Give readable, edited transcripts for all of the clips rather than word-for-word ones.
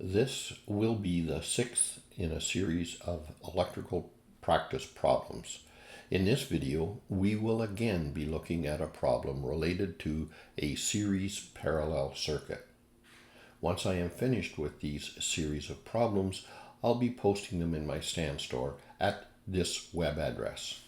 This will be the sixth in a series of electrical practice problems. In this video, we will again be looking at a problem related to a series parallel circuit. Once I am finished with these series of problems, I'll be posting them in my StanStore at this web address.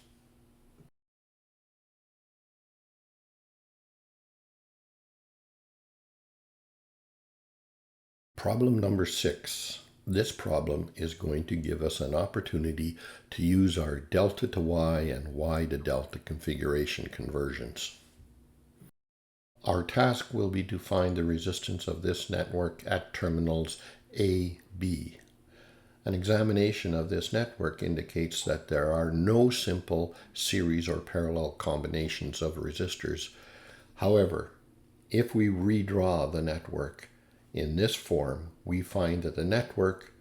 Problem number 6. This problem is going to give us an opportunity to use our delta to Y and Y to delta configuration conversions. Our task will be to find the resistance of this network at terminals A, B. An examination of this network indicates that there are no simple series or parallel combinations of resistors. However, if we redraw the network in this form, we find that the network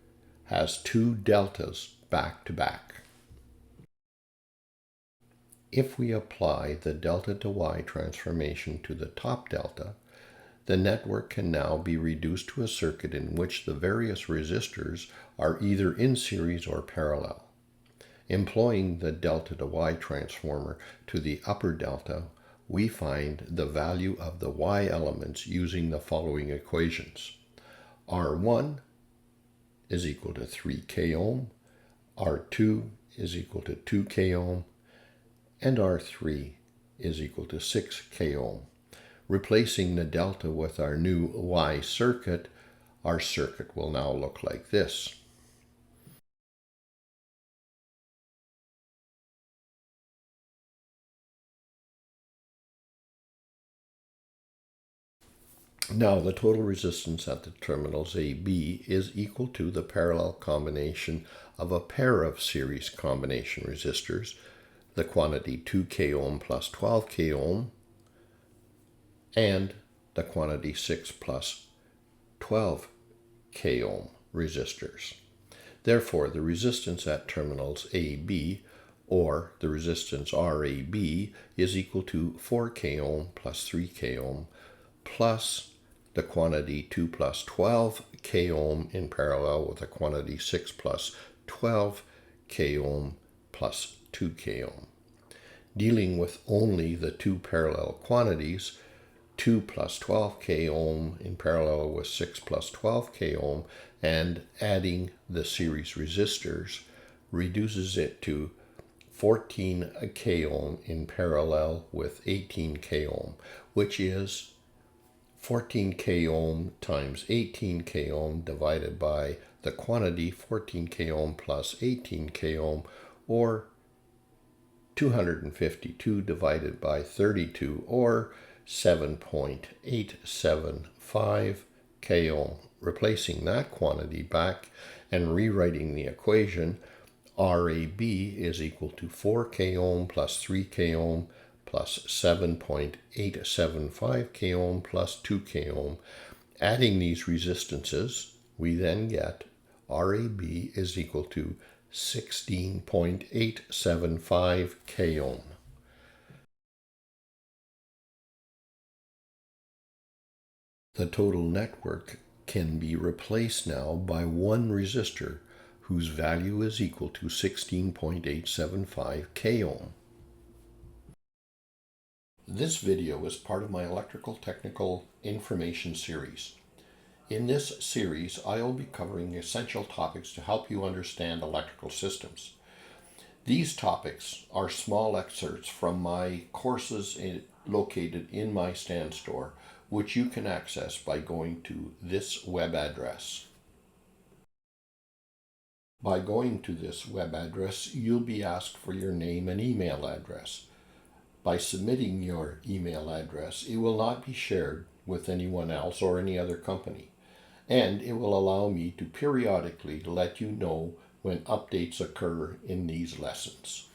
has two deltas back to back. If we apply the delta to Y transformation to the top delta, the network can now be reduced to a circuit in which the various resistors are either in series or parallel. Employing the delta to Y transformer to the upper delta, we find the value of the Y elements using the following equations. R1 is equal to 3 ohm, R2 is equal to 2 ohm, and R3 is equal to 6 ohm. Replacing the delta with our new Y circuit, our circuit will now look like this. Now the total resistance at the terminals AB is equal to the parallel combination of a pair of series combination resistors, the quantity 2 ohm plus 12 ohm, and the quantity 6 plus 12 ohm resistors. Therefore, the resistance at terminals AB, or the resistance RAB, is equal to 4 ohm plus 3 ohm plus the quantity 2 plus 12 ohm in parallel with the quantity 6 plus 12 ohm plus 2 ohm. Dealing with only the two parallel quantities, 2 plus 12 ohm in parallel with 6 plus 12 ohm, and adding the series resistors reduces it to 14 ohm in parallel with 18 ohm, which is 14 ohm times 18 ohm divided by the quantity 14 ohm plus 18 ohm, or 252 divided by 32, or 7.875 ohm. Replacing that quantity back and rewriting the equation, RAB is equal to 4 ohm plus 3 ohm plus 7.875 ohm plus 2 ohm. Adding these resistances, we then get RAB is equal to 16.875 ohm. The total network can be replaced now by one resistor whose value is equal to 16.875 ohm. This video is part of my electrical technical information series. In this series, I will be covering essential topics to help you understand electrical systems. These topics are small excerpts from my courses located in my StanStore, which you can access by going to this web address. By going to this web address, you'll be asked for your name and email address. By submitting your email address, it will not be shared with anyone else or any other company, and it will allow me to periodically let you know when updates occur in these lessons.